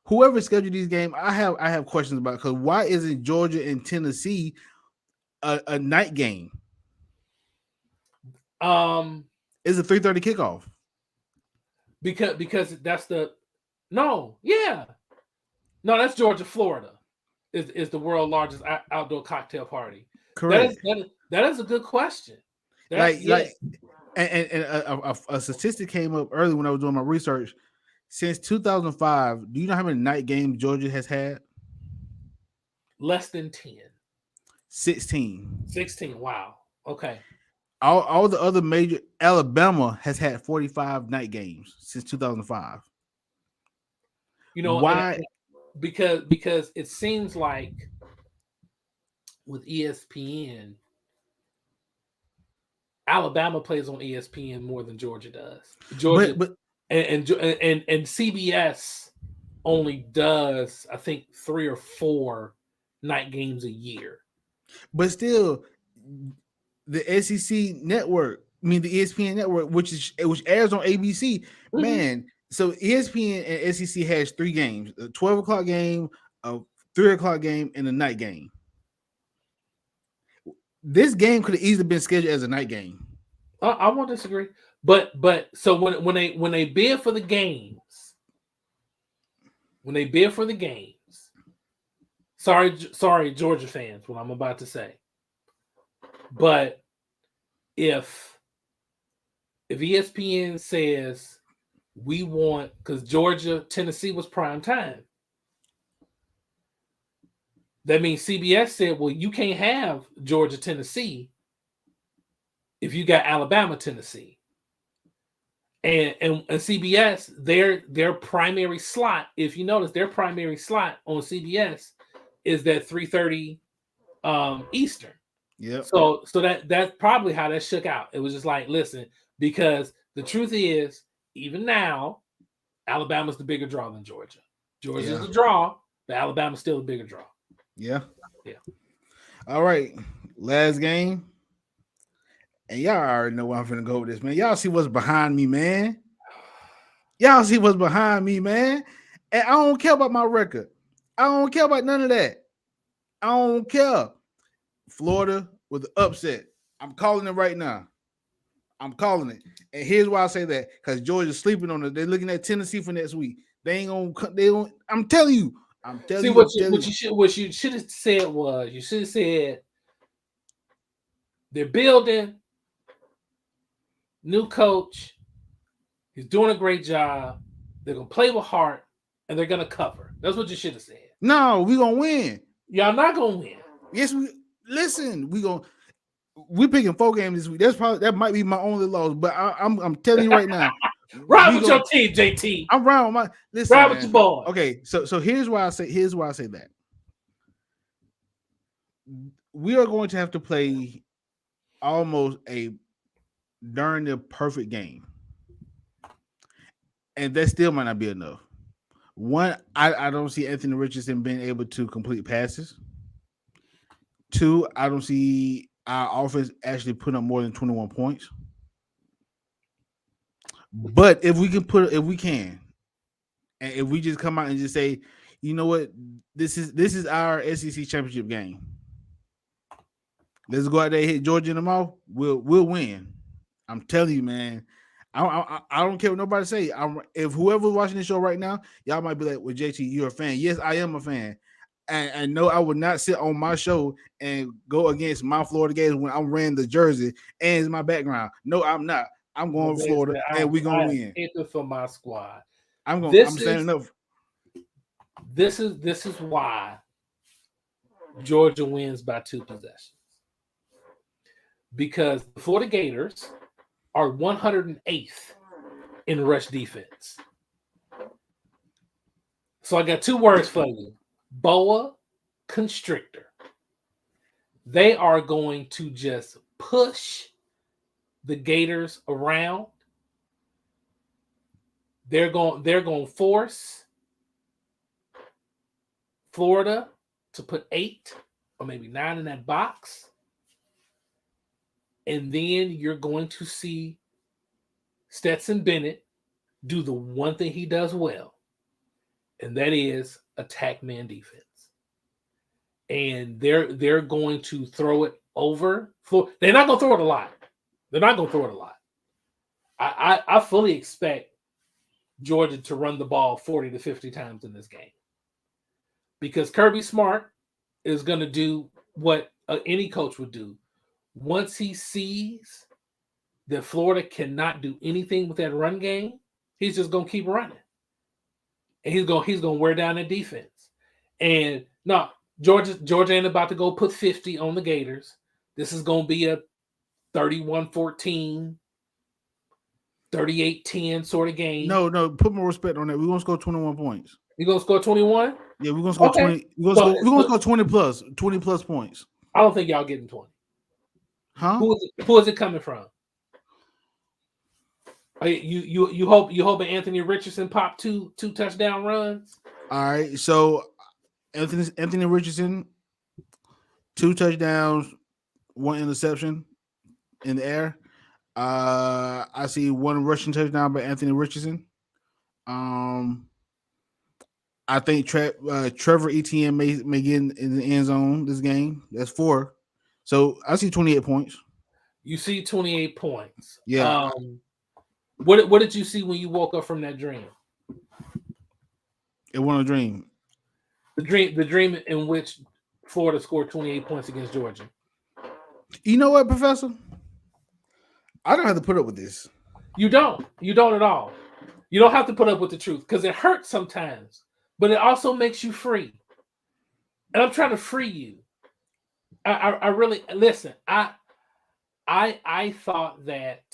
A: whoever scheduled these games, I have questions about because why isn't Georgia and Tennessee a night game? It's a 3:30 kickoff.
B: Because that's that's Georgia, Florida is the world's largest outdoor cocktail party.
A: Correct.
B: That is a good question.
A: And a statistic came up early when I was doing my research. Since 2005, do you know how many night games Georgia has had?
B: Less than 10.
A: 16.
B: 16. Wow. Okay.
A: All the other major Alabama has had 45 night games since 2005.
B: You know why? Because it seems like with ESPN, Alabama plays on ESPN more than Georgia does. Georgia, and CBS only does, I think, 3 or 4 night games a year.
A: But still, the SEC network, the ESPN network, which airs on ABC, man. So ESPN and SEC has 3 games: a 12 o'clock game, a 3 o'clock game, and a night game. This game could have easily been scheduled as a night game.
B: I won't disagree. But so when they bid for the games, when they bid for the games, sorry Georgia fans, what I'm about to say, but if ESPN says we want, because Georgia Tennessee was prime time, that means CBS said, well, you can't have Georgia Tennessee if you got Alabama Tennessee. And CBS, their primary slot, if you notice, their primary slot on CBS is that 3:30 Eastern.
A: Yep.
B: So that's probably how that shook out. It was just like, listen, because the truth is, even now, Alabama's the bigger draw than Georgia. Georgia's the draw, but Alabama's still the bigger draw.
A: Yeah.
B: Yeah.
A: All right. Last game. And y'all already know where I'm finna go with this, man. Y'all see what's behind me, man. Y'all see what's behind me, man. And I don't care about my record. I don't care about none of that. I don't care. Florida with the upset. I'm calling it right now. I'm calling it. And here's why I say that. Because Georgia's sleeping on it. They're looking at Tennessee for next week. They ain't gonna. They don't. I'm telling you. I'm telling
B: See,
A: you.
B: what you should have said was, you should have said they're building, new coach. He's doing a great job. They're gonna play with heart, and they're gonna cover. That's what you should have said.
A: No, we gonna win.
B: Y'all not gonna win.
A: Yes, we listen. We picking 4 games this week. That might be my only loss, but I'm telling you right now.
B: Ride with your team, JT.
A: I'm riding with my listen.
B: Ride
A: man.
B: with your boy.
A: Okay, so here's why I say that. We are going to have to play almost a darn near perfect game. And that still might not be enough. One, I don't see Anthony Richardson being able to complete passes. 2, I don't see our offense actually putting up more than 21 points. But if we can, and if we just come out and just say, you know what, this is our SEC championship game. Let's go out there and hit Georgia in the mouth. We'll win. I'm telling you, man. I don't care what nobody say. If whoever's watching this show right now, y'all might be like, well, JT, you're a fan. Yes, I am a fan. And no, I would not sit on my show and go against my Florida Gators when I'm wearing the jersey and it's my background. No, I'm not. I'm going to Florida and we're gonna win.
B: For my squad.
A: I'm standing up.
B: This is why Georgia wins by 2 possessions. Because the Florida Gators are 108th in rush defense. So I got 2 words for you. Boa constrictor. They are going to just push the Gators around. They're going to force Florida to put 8 or maybe 9 in that box. And then you're going to see Stetson Bennett do the one thing he does well, and that is attack man defense. And they're going to throw it over. They're not going to throw it a lot. I fully expect Georgia to run the ball 40 to 50 times in this game. Because Kirby Smart is going to do what any coach would do. Once he sees that Florida cannot do anything with that run game, he's just going to keep running. And he's going to wear down the defense. And no, Georgia ain't about to go put 50 on the Gators. This is going to be a 31-14, 38-10 sort of game.
A: No, put more respect on that. We're going to score 21 points.
B: You're going to score 21?
A: Yeah, we're going to score 20. We're going to score 20 plus points.
B: I don't think y'all getting 20.
A: Huh?
B: Who is it coming from? You hope Anthony Richardson popped two touchdown runs?
A: All right, so Anthony Richardson, 2 touchdowns, 1 interception in the air. I see 1 rushing touchdown by Anthony Richardson. I think Trevor Etienne may get in the end zone this game. That's 4. So I see 28 points.
B: You see 28 points.
A: Yeah.
B: What did you see when you woke up from that dream?
A: It wasn't a dream.
B: The dream in which Florida scored 28 points against Georgia.
A: You know what, Professor? I don't have to put up with this.
B: You don't. You don't at all. You don't have to put up with the truth because it hurts sometimes, but it also makes you free. And I'm trying to free you. I really listen. I thought that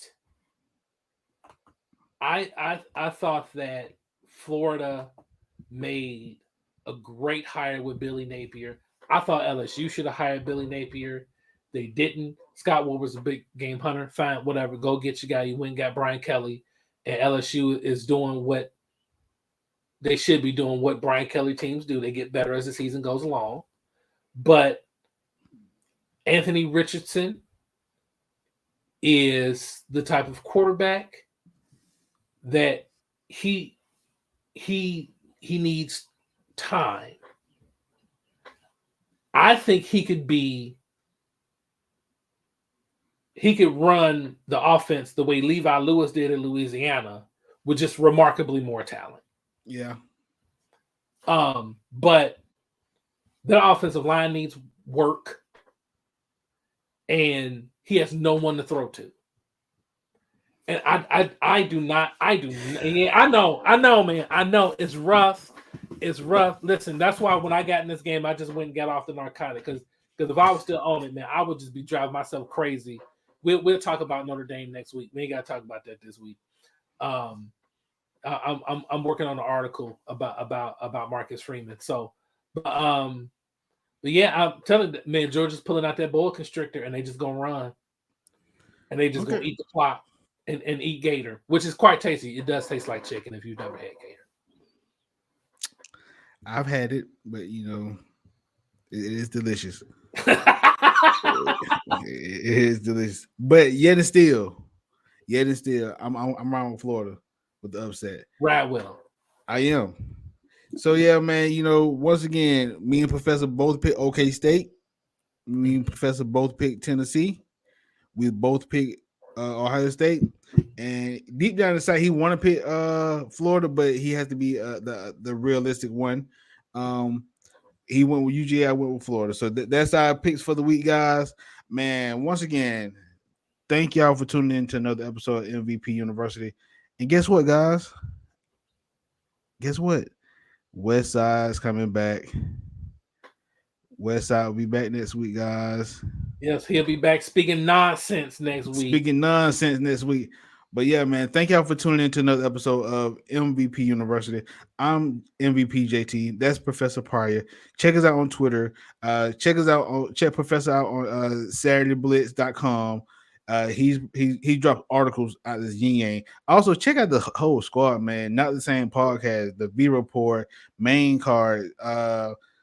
B: I thought that Florida made a great hire with Billy Napier. I thought LSU should have hired Billy Napier. They didn't. Scott Woodward's a big game hunter. Fine, whatever. Go get your guy. You went and got Brian Kelly. And LSU is doing what they should be doing, what Brian Kelly teams do. They get better as the season goes along. But Anthony Richardson is the type of quarterback that he needs time. I think he could run the offense the way Levi Lewis did in Louisiana with just remarkably more talent.
A: Yeah.
B: But the offensive line needs work, and he has no one to throw to. And I do not. Yeah, I know, man. I know it's rough. It's rough. Listen, that's why when I got in this game, I just went and got off the narcotic because if I was still on it, man, I would just be driving myself crazy. We'll talk about Notre Dame next week. We ain't got to talk about that this week. I'm working on an article about Marcus Freeman. So, but yeah, I'm telling you, man, Georgia's pulling out that boa constrictor, and they just gonna run, and they just gonna eat the clock and eat gator, which is quite tasty. It does taste like chicken if you've never had gator.
A: I've had it, but it is delicious. It is delicious, but yet and still, I'm around with Florida with the upset.
B: Right with them.
A: I am. So yeah, man. Once again, me and Professor both picked OK State. Me and Professor both picked Tennessee. We both picked Ohio State. And deep down inside, he want to pick Florida, but he has to be the realistic one. He went with UGA. I went with Florida. So that's our picks for the week, guys. Man, once again, thank y'all for tuning in to another episode of MVP University. And guess what, guys? Guess what? West Side's coming back. West Side will be back next week, guys.
B: Yes, he'll be back speaking nonsense next week.
A: But yeah, man, thank y'all for tuning in to another episode of MVP University. I'm MVP JT. That's Professor Pryor. Check us out on Twitter. Check Professor out on SaturdayBlitz.com. He dropped articles out of this yin yang. Also, check out the whole squad, man. Not the Same podcast, the V Report, Main Card,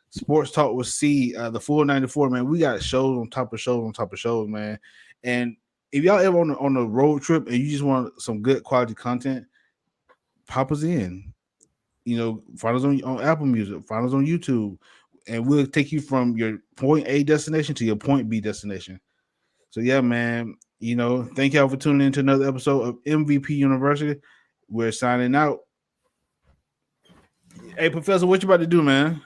A: Sports Talk with C, the Full 94, man. We got shows on top of shows on top of shows, man. And if y'all ever on a road trip and you just want some good quality content, pop us in. Find us on Apple Music, find us on YouTube, and we'll take you from your point A destination to your point B destination. So yeah, man, thank y'all for tuning in to another episode of MVP University. We're signing out. Hey, Professor, what you about to do, man?